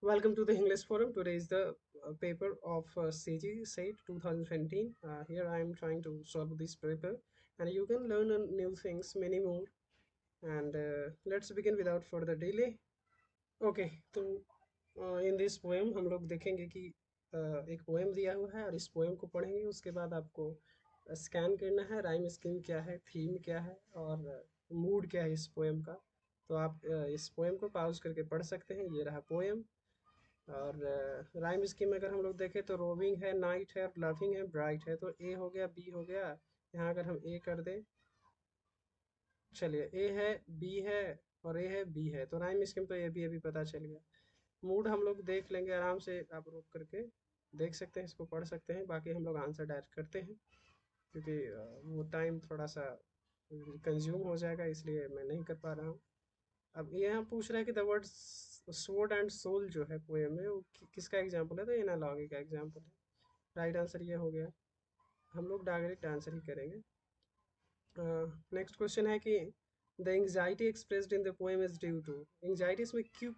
Welcome to the English Forum. Today is the paper of CG SAT 2015. Here I am trying to solve this paper, and you can learn new things, many more. And let's begin without further delay. Okay तो in this poem हम लोग देखेंगे कि एक poem दिया हुआ है और इस पोएम को पढ़ेंगे। उसके बाद आपको स्कैन करना है राइम स्कीम क्या है, थीम क्या है और मूड क्या है इस पोएम का। तो आप इस पोएम को पॉज करके पढ़ सकते हैं। ये रहा पोएम। और राइम स्कीम अगर हम लोग देखें तो रोविंग है, नाइट है, लविंग है, ब्राइट है। तो ए हो गया, बी हो गया। यहाँ अगर हम ए कर दें, चलिए ए है, बी है और ए है, बी है। तो राइम स्कीम तो ये भी अभी पता चल गया। मूड हम लोग देख लेंगे आराम से, आप रोक करके देख सकते हैं, इसको पढ़ सकते हैं। बाकी हम लोग आंसर डायरेक्ट करते हैं क्योंकि वो टाइम थोड़ा सा कंज्यूम हो जाएगा, इसलिए मैं नहीं कर पा रहा हूँ। अब ये यहाँ पूछ रहा है कि the word sword and soul जो है पोएम में वो किसका एग्जाम्पल है। तो एनालॉगी का एग्जाम्पल है। राइट आंसर ये हो गया। हम लोग डायरेक्ट आंसर ही करेंगे। नेक्स्ट क्वेश्चन है कि the anxiety expressed in the poem is due to. Anxiety इसमें क्यों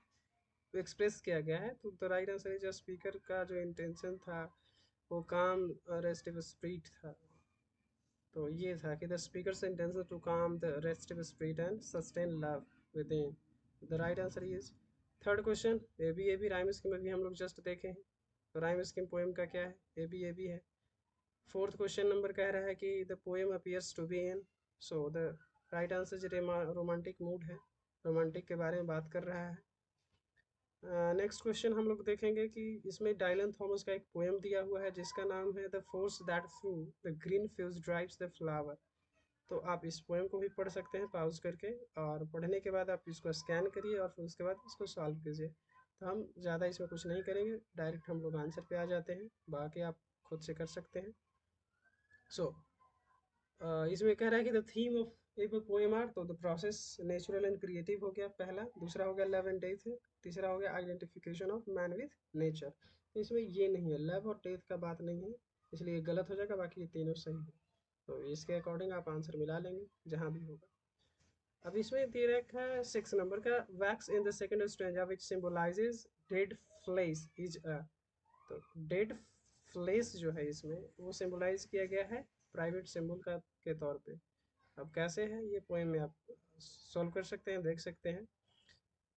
एक्सप्रेस किया गया है। तो द राइट आंसर है, स्पीकर का जो इंटेंशन था वो काम रेस्टिव स्प्रिट था। तो ये था कि the speaker's intention to calm the restive spirit and sustain love within. The right answer is third question. A B rhyme scheme में भी हम लोग जस्ट देखे हैं। तो राइम स्कीम पोएम का क्या है, ए बी है। फोर्थ क्वेश्चन नंबर कह रहा है कि the poem appears to be in. So the right answer romantic mood है, रोमांटिक के बारे में बात कर रहा है। नेक्स्ट क्वेश्चन हम लोग देखेंगे कि इसमें डायलन थॉमस का एक पोएम दिया हुआ है जिसका नाम है the force that through the green fuse drives the flower. तो आप इस पोएम को भी पढ़ सकते हैं पॉज करके, और पढ़ने के बाद आप इसको स्कैन करिए और फिर उसके बाद इसको सॉल्व कीजिए। तो हम ज़्यादा इसमें कुछ नहीं करेंगे, डायरेक्ट हम लोग आंसर पे आ जाते हैं। बाकी आप खुद से कर सकते हैं। सो इसमें कह रहा है कि द थीम ऑफ एक पोएम आर। तो the process natural and creative हो गया पहला। दूसरा हो गया लव एंड डेथ। तीसरा हो गया identification of man with nature. तो इसमें ये नहीं है, लव और डेथ का बात नहीं है, इसलिए ये गलत हो जाएगा। बाकी ये तीनों सही है। तो इसके अकॉर्डिंग आप आंसर मिला लेंगे जहाँ भी होगा। अब इसमें दे रखा है 6 नंबर का, wax in the second stanza which symbolizes dead flesh is a. तो डेड फ्लेश जो है इसमें वो सिंबलाइज किया गया है प्राइवेट सिंबल का के तौर पे। अब कैसे है ये पोएम में आप सॉल्व कर सकते हैं, देख सकते हैं।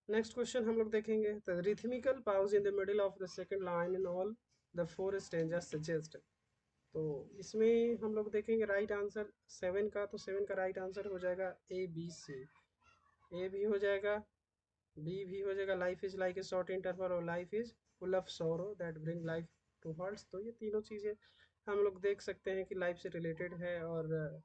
नेक्स्ट क्वेश्चन हम लोग देखेंगे, the rhythmical pause in the middle of the second line in all the four stanza suggest. तो इसमें हम लोग देखेंगे राइट आंसर 7 का। तो 7 का राइट आंसर हो जाएगा ए बी सी। ए भी हो जाएगा, बी भी हो जाएगा। Life is like a short interval और life is full of sorrow that bring life to halts. तो ये तीनों चीज़ें हम लोग देख सकते हैं कि लाइफ से रिलेटेड है और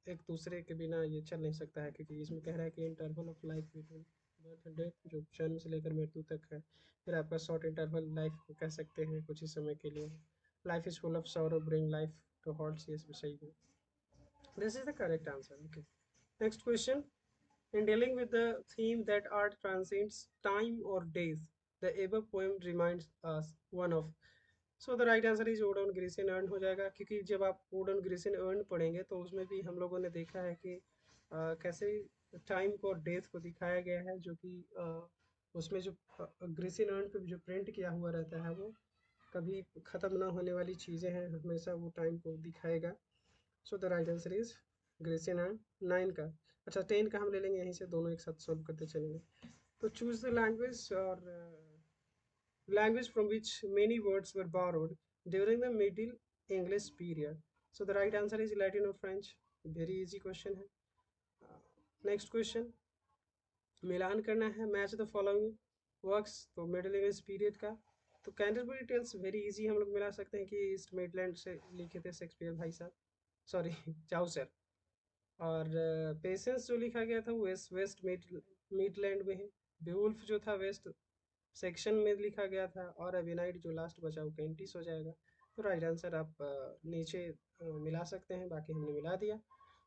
एक दूसरे के बिना ये चल नहीं सकता है, क्योंकि इसमें कह रहा है कि interval of life between birth and death जो जन्म से लेकर मृत्यु तक है। फिर आपका शॉर्ट इंटरवल लाइफ को कह सकते हैं कुछ ही समय के लिए। Life is full of sorrow bring life to halts, ये सही है। This is the correct answer. Okay, next question. In dealing with the theme that art transcends time or days, the above poem reminds us one of. So the right answer is Ode on Grecian Urn हो जाएगा, क्योंकि जब आप Ode on Grecian Urn पढ़ेंगे तो उसमें भी हम लोगों ने देखा है कि कैसे टाइम को और डेथ को दिखाया गया है, जो कि उसमें जो ग्रीसियन अर्न पे जो प्रिंट किया हुआ रहता है वो कभी ख़त्म ना होने वाली चीज़ें हैं, हमेशा वो टाइम को दिखाएगा। सो the right answer is Grecian and 9 का। अच्छा 10 का हम ले लेंगे यहीं से, दोनों एक साथ सॉल्व करते चलेंगे। तो चूज द लैंग्वेज और language from which many words were borrowed during the middle English period. So the right answer is Latin और फ्रेंच। वेरी इजी क्वेश्चन है। नेक्स्ट क्वेश्चन, मिलान करना है मैच द फॉलोइंग वर्क्स। तो middle English period का तो Canterbury tales very easy हम लोग मिला सकते हैं कि ईस्ट मिडलैंड से लिखे थे शेक्सपियर भाई साहब, सॉरी चाउसर। और पेशेंस जो लिखा गया था वो वेस्ट वेस्ट मिडलैंड में है। बेवुल्फ जो था वेस्ट सेक्शन में लिखा गया था। और अविनाइट जो लास्ट बचा वो कैंटिस हो जाएगा। तो राइट आंसर आप नीचे मिला सकते हैं, बाकी हमने मिला दिया।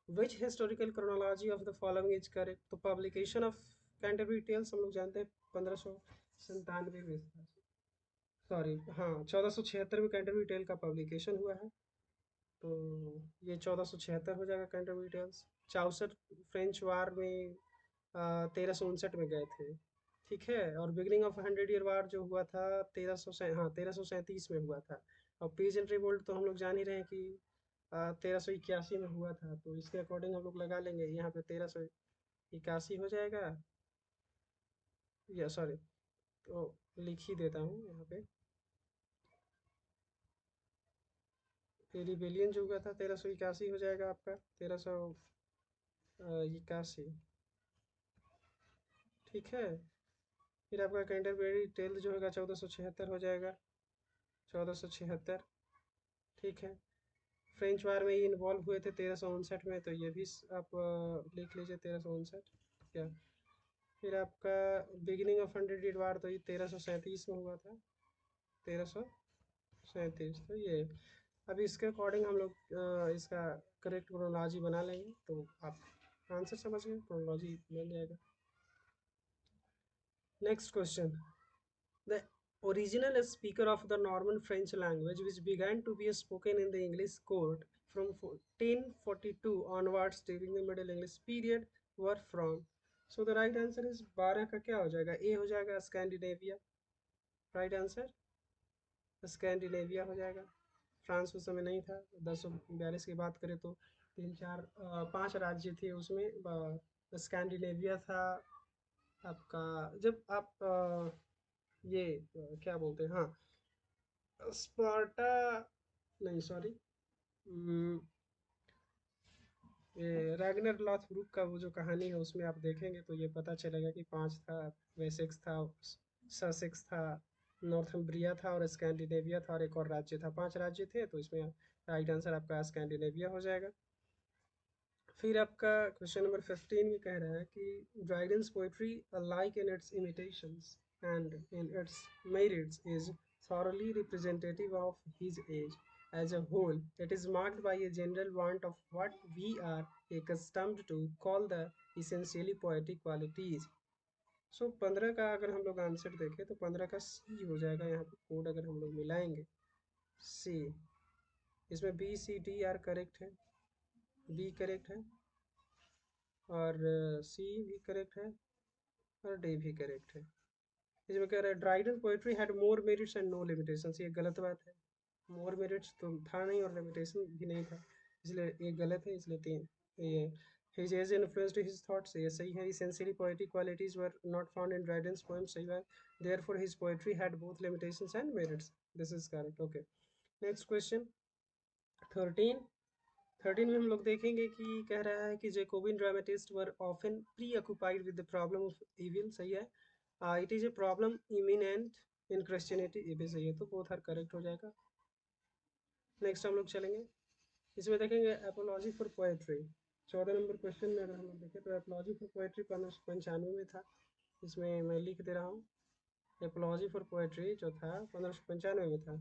विच historical chronology of the following is correct. तो पब्लिकेशन ऑफ कैंटरबरी टेल्स हम लोग जानते हैं 1597 में, सॉरी हाँ 1476 में कैंटरबरी टेल का पब्लिकेशन हुआ है। तो ये 1476 हो जाएगा कैंटरबरी टेल्स। चाउसर फ्रेंच वार में 1359 में गए थे, ठीक है। और बिगिनिंग ऑफ 100 ईयर वार जो हुआ था 1337 में हुआ था। और पीजेंट रिवोल्ट तो हम लोग जान ही रहे हैं कि 1381 में हुआ था, तो इसके अकॉर्डिंग हम लोग लगा लेंगे यहाँ पे 1381 हो जाएगा, या सॉरी, तो लिख ही देता हूँ यहाँ पे। ये रिबेलियन जो हुआ था 1381 हो जाएगा आपका, 1381। ठीक है। फिर आपका कैंटरबरी टेल जो होगा 1476 हो जाएगा, 1476। ठीक है। फ्रेंच वार में ये इन्वॉल्व हुए थे 1359 में, तो ये भी आप लिख लीजिए 1359। क्या। फिर आपका बिगिनिंग ऑफ 100 ईयर वार तो ये 1337 में हुआ था, 1337। तो ये अब इसके अकॉर्डिंग हम लोग इसका करेक्ट क्रोनोलॉजी बना लेंगे, तो आप आंसर समझ गए, क्रोनोलॉजी बन जाएगा। Next question. The original speaker of the Norman French language, which began to be spoken in the English court from 1042 onwards during the Middle English period, were from. So the right answer is 12 का क्या हो जाएगा, ए हो जाएगा Scandinavia. Right answer Scandinavia हो जाएगा। France उस समय नहीं था। 1042 की बात करें तो तीन चार पांच राज्य थे उसमें, स्कैंडिनेविया था आपका। जब आप ये क्या बोलते हैं, हाँ, स्पार्टा, नहीं सॉरी, ये रैगनर लॉथब्रुक का वो जो कहानी है उसमें आप देखेंगे तो ये पता चलेगा कि पांच था। वेसेक्स था, ससेक्स था, नॉर्थम्ब्रिया था और स्कैंडिनेविया था, और एक और राज्य था। पांच राज्य थे, तो इसमें राइट आंसर आपका स्कैंडिनेविया हो जाएगा। फिर आपका क्वेश्चन नंबर 15 में कह रहा है कि Dryden's poetry alike in its imitations and in its merits is thoroughly representative of his age as a whole. It is marked by a general want of what we are accustomed to call the essentially poetic qualities. So 15 का अगर हम लोग answer देखें तो 15 का सी हो जाएगा। यहाँ पे कोड अगर हम लोग मिलाएंगे सी, इसमें B C D are correct है, बी करेक्ट है, और सी भी करेक्ट है, और डी भी करेक्ट है। इसमें कह रहा है Dryden poetry had more merits and no limitations, ये गलत बात है। मोर मेरिट्स तो था नहीं और लिमिटेशन भी नहीं था, इसलिए ये गलत है। इसलिए तीन ये his age influenced his thoughts, ये सही है। essentially poetic qualities were not found in Dryden's poem, सही बात। therefore his poetry had both limitations and merits, this is correct। okay, next question 13। 13 में हम लोग देखेंगे कि कह रहा है कि Jacobean dramatist were often preoccupied with the problem of evil, सही है। It is a problem immanent in Christianity, ये भी सही है, तो बोथ आर करेक्ट हो जाएगा। नेक्स्ट हम लोग चलेंगे, इसमें देखेंगे apiology for poetry. 14 number question में अगर हम लोग देखें तो एपोलॉजी फॉर पोएट्री 1595 में था। इसमें मैं लिख दे रहा हूँ, एपोलॉजी फॉर पोएट्री जो था 1595 में था,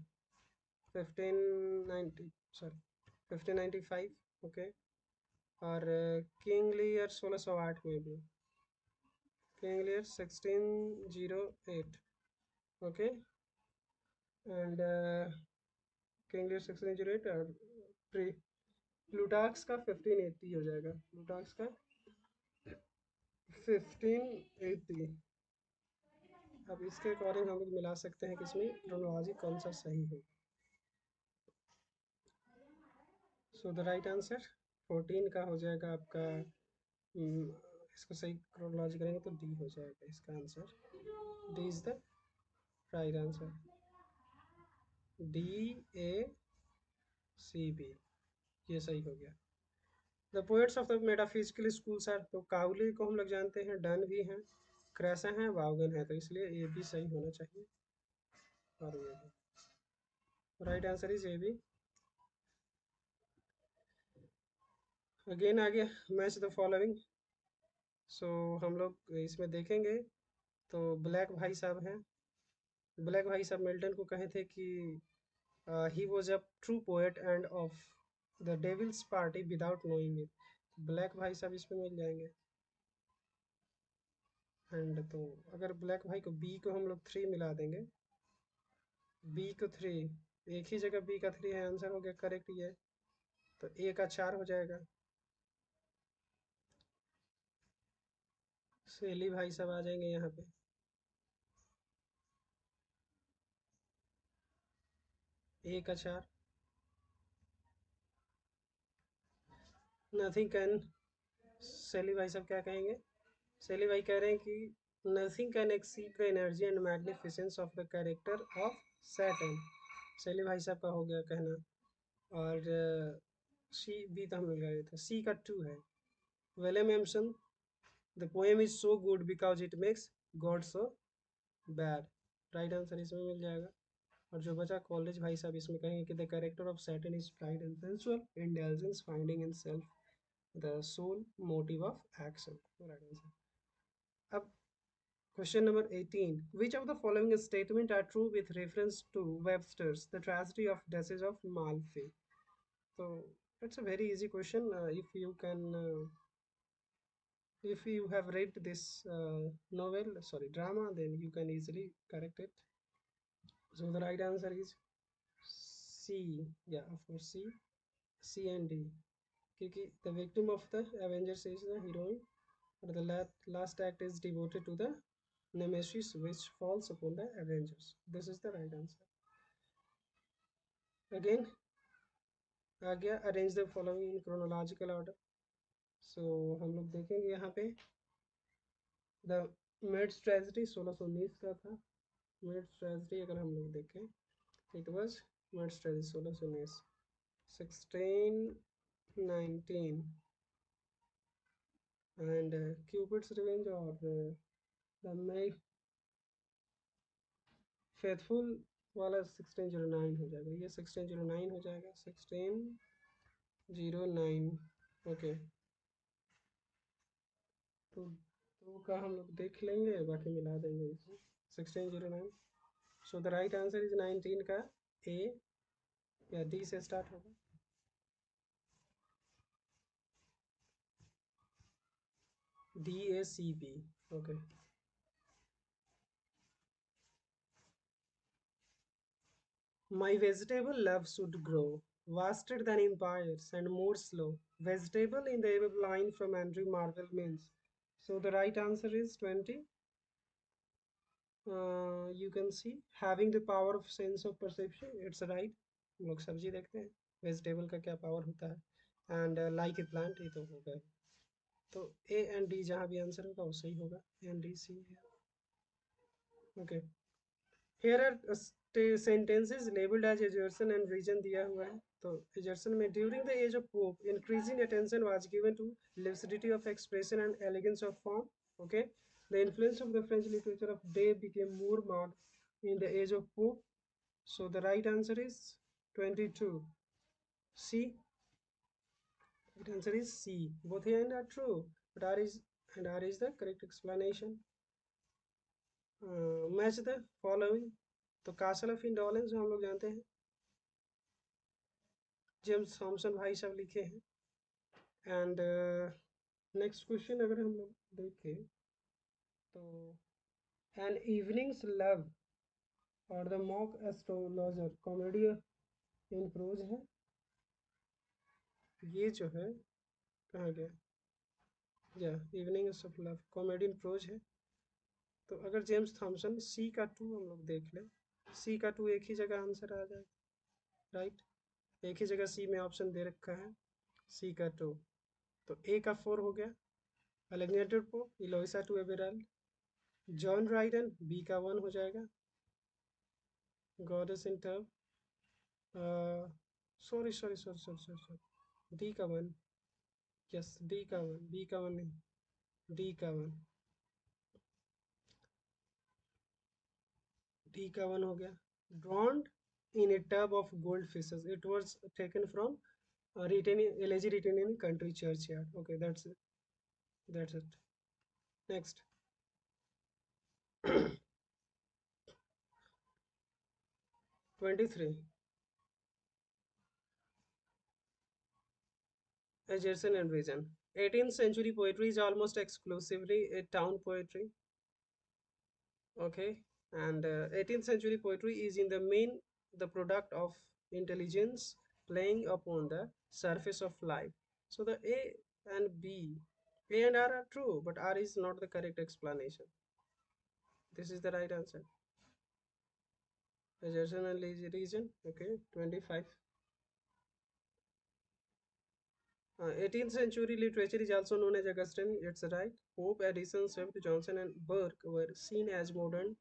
1590 सॉरी 1595। ओके। और किंग लियर 1608 में भी, King Lear 1608। Okay. And King Lear 1608 और प्री प्लूटार्क्स का 1580 हो जाएगा, प्लूटार्क्स का 1580। अब इसके अकॉर्डिंग हम लोग मिला सकते हैं कि इसमें क्रोनोलॉजी कौन सा सही है। सो द राइट आंसर 14 का हो जाएगा आपका, इसको सही क्रोनोलॉजी करेंगे तो डी हो जाएगा इसका answer. D is the right answer, D A C B, ये सही हो गया। The poets of the metaphysical schools are, तो काउली को हम लोग जानते हैं, डन भी हैं, क्रैसा हैं, वाउगन है, तो इसलिए ये भी सही होना चाहिए। और ये भी right answer is A B. Again आ गया मैच द फॉलोइंग। सो हम लोग इसमें देखेंगे तो ब्लैक भाई साहब हैं। ब्लैक भाई साहब मिल्टन को कहे थे कि he was a true poet and of the devil's party without knowing it. Blake भाई साहब इसमें मिल जाएंगे। एंड तो अगर ब्लैक भाई को बी को हम लोग 3 मिला देंगे, बी को 3, एक ही जगह बी का 3 है, आंसर हो गया करेक्ट ये, तो ए का 4 हो जाएगा। सेली भाई साहब आ जाएंगे यहाँ पे, A का 4। नथिंग कैन, सैली भाई साहब क्या कहेंगे? सैली भाई कह रहे हैं कि nothing can exceed the energy and magnificence of the character of Saturn. सैली भाई साहब का हो गया कहना। और सी बी तो हम लोग गए थे, सी का 2 है। William Empson, the poem is so good because it makes God so bad. Right answer इसमें मिल जाएगा। और जो बचा कॉलेज भाई साहब इसमें कहेंगे कि the character of Saturn is pride and sensual intelligence finding in self the sole motive of action. Right answer. अब question number 18. Which of the following statement are true with reference to Webster's The Tragedy of Decius of Malfi? So it's a very easy question. If you have read this drama, then you can easily correct it. So the right answer is C. Yeah, of course C. C and D. क्योंकि the victim of the Avengers is the heroine, but the last act is devoted to the nemesis which falls upon the Avengers. This is the right answer. Again, आ गया arrange the following in chronological order. So हम लोग देखेंगे यहाँ पे the maids tragedy 1619 का था। Maids tragedy अगर हम लोग देखें, it was maid's tragedy 1619, 1619 and Cupid's revenge और द मेड फेथफुल वाला 1609 हो जाएगा। ये 1609 हो जाएगा, 1609। ओके, तो दो का हम लोग देख लेंगे, बाकी मिला देंगे इसमें। 1609। So the right answer is 19 का ए या डी से स्टार्ट होगा। D A C B. Okay. My vegetable love should grow vaster than empires and more slow. Vegetable in the above line from Andrew Marvell means. So the right answer is 20. You can see having the power of sense of perception. It's right. हम लोग सब्जी देखते हैं, vegetable का क्या power होता है। And like a plant, ये तो हो गए। तो ए एंड डी जहाँ भी आंसर होगा वो सही होगा। And D C. Okay. Here are sentences labeled as exertion and reason दिया हुआ है। तो exertion में during the age of Pope, increasing attention was given to lucidity of expression and elegance of form. Okay, the influence of the French literature of day became more marked in the age of Pope. So the right answer is 22. C. Right answer is C. Both A and are true, but R is the correct explanation. Match the following. तो castle of indolence जो हम लोग जानते हैं, James Thompson भाई साहब लिखे हैं। एंड नेक्स्ट क्वेश्चन अगर हम लोग देखें तो एन इवनिंग्स लव और the mock astrologer comedy in prose है। ये जो है कहाँ गया, या evenings of love comedy in prose है। तो अगर जेम्स थॉमसन, सी का 2 हम लोग देख लें, सी का 2 एक ही जगह आंसर आ जाए। राइट, एक ही जगह सी में ऑप्शन दे रखा है, सी का 2। तो ए का 4 हो गया, Alexander Pope, Eloisa to Abelard, John Dryden, B का 1 हो जाएगा, गॉडेस इन टर्व, सॉरी, डी का 1। यस, डी का 1, बी का 1 नहीं, डी का 1। डी का 1 हो गया। ड्रॉन्ड इन ए tub of gold fishes, it was taken from written elegy written in country churchyard. Okay, that's it. Next. 23. Egerton and Vision. 18th century poetry is almost exclusively a town poetry. Okay, and 18th century poetry is in the main the product of intelligence playing upon the surface of life. So the and B, A and R are true, but R is not the correct explanation. This is the right answer. Adjacent and region. Okay, 25. 18th century literature is also known as Augustine. It's right. Pope, Addison, Swift, Johnson, and Burke were seen as modern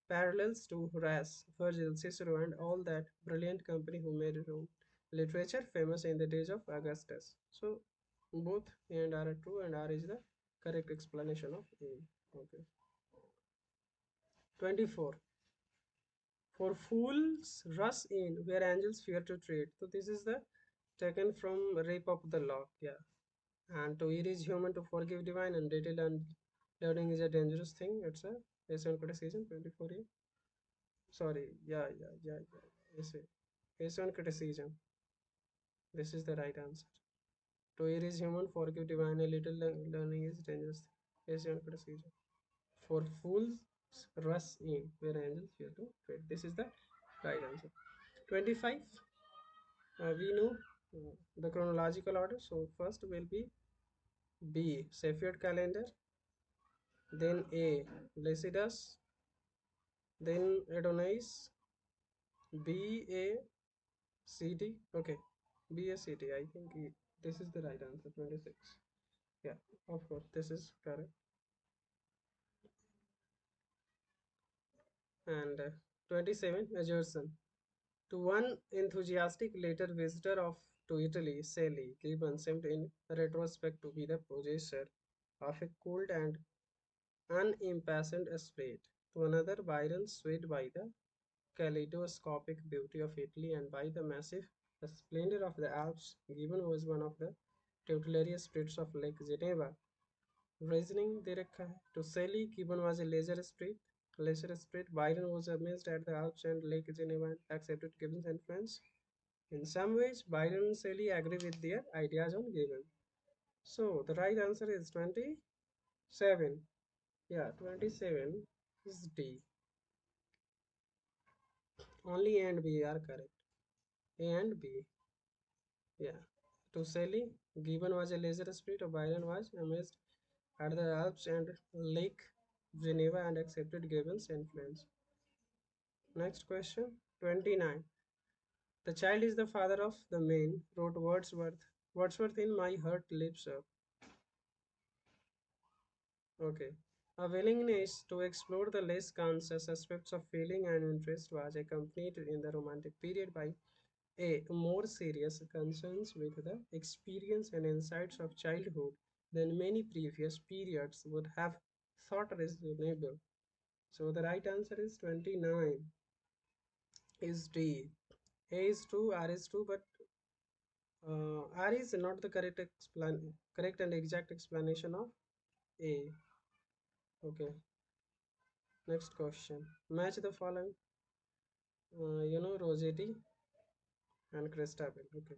parallels to Horace, Virgil, Cicero, and all that brilliant company who made Rome literature famous in the days of Augustus. So both A and R are true, and R is the correct explanation of A. Okay. 24. For fools rush in where angels fear to tread. So this is the taken from Rape of the Lock. Yeah. And to err is human, to forgive divine, and detail and learning is a dangerous thing. It's a essay on criticism 24A. Sorry, yeah. Essay. Essay on criticism. This is the right answer. To err is human, forgive divine, a little learning is dangerous thing. Essay on criticism. For fools rush in where angels fear to tread. This is the right answer. 25. We know the chronological order. So first will be B. Cepheid calendar. Then A. Lycidas. Then Adonis. B. A. C. D. Okay. B. A. C. D. I think this is the right answer. 26. Yeah, of course. This is correct. And 27. Agerson. To one enthusiastic later visitor of to Italy, Sally Gibbon seemed in retrospect to be the possessor of a cold and unimpassioned spirit. To another, Byron, swayed by the kaleidoscopic beauty of Italy and by the massive splendor of the Alps, Gibbon was one of the tutelary spirits of Lake Geneva. Reasoning directly to Sally, Gibbon was a leisure spirit. Byron was amazed at the Alps and Lake Geneva and accepted Gibbon's influence. In some ways, Byron and Shelley agree with their ideas on Gibbon. So the right answer is 27. Yeah, 27 is D. Only A and B are correct. A and B. Yeah. To Shelley, Gibbon was a leisure spirit, or Byron was amazed at the Alps and Lake Geneva and accepted Gibbon's influence. Next question 29. The child is the father of the man, wrote Wordsworth. Wordsworth in My Heart Lives Up. Okay. A willingness to explore the less conscious aspects of feeling and interest was accompanied in the Romantic period by a more serious concerns with the experience and insights of childhood than many previous periods would have thought reasonable. So the right answer is 29 is D. A is true, R is true, but R is not the correct and exact explanation of A. Okay, next question. Match the following. Rossetti and Christabel. Okay.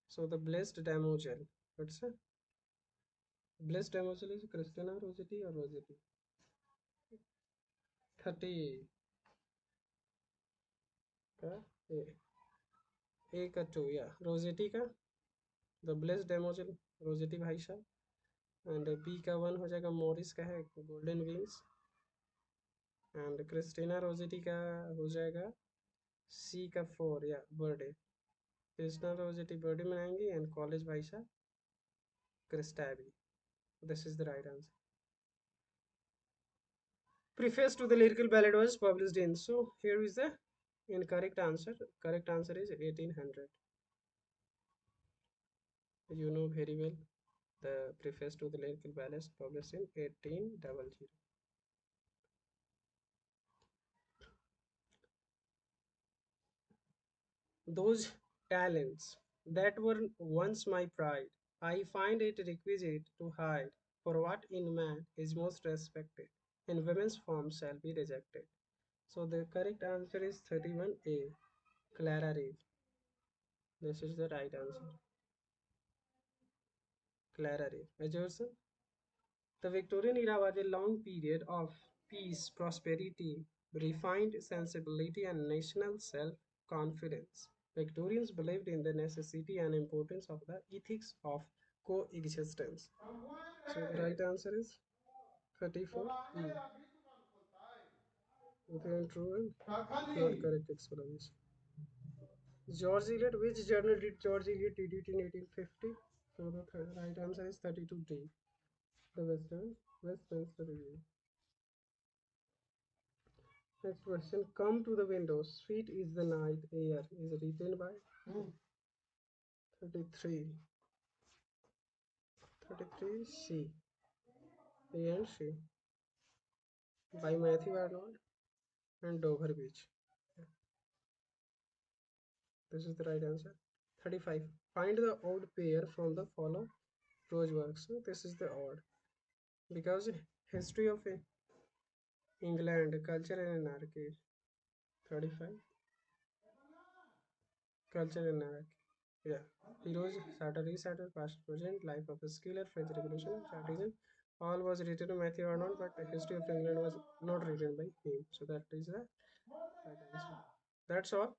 So the blessed damosel. What's a blessed damosel is Christina Rossetti or Rossetti? 30 का A का 2 या Rossetti का the blessed damosel Rossetti भाई साहब and B का 1 हो जाएगा Morris का है golden wings and Christina Rossetti का हो जाएगा C का 4 या बर्थडे क्रिस्टीना रोजेटी बर्थडे मनाएंगे एंड कॉलेज भाई साहब Christabel this is the right answer Preface to the lyrical ballad was published in. So here is the incorrect answer. Correct answer is 1800. You know very well the preface to the lyrical ballad published in 1800. Those talents that were once my pride, I find it requisite to hide. For what in man is most respected, in women's form shall be rejected. So the correct answer is 31A. Clara Reeve. This is the right answer. Clara Reeve. Majorson. The Victorian era was a long period of peace, prosperity, refined sensibility, and national self confidence. Victorians believed in the necessity and importance of the ethics of coexistence. So the right answer is 34E. Within true and not correct explanation. George Eliot, which journal did George Eliot edit in 1850? So the right answer is 32D. The Westminster Review. Next question. Come to the window. Sweet is the night air is written by 33. 33 C. A and C. By Matthew Arnold and Dover Beach. This is the right answer. 35. Find the odd pair from the follow prose works. So this is the odd. Because history of England, culture and anarchy. 35. Culture and anarchy. Yeah. Heroes, Saturday, Saturday, past, present, life of a skiller, French Revolution, Chartism. All was written by Matthew Arnold, but the history of England was not written by him. So that is the right answer. That's all.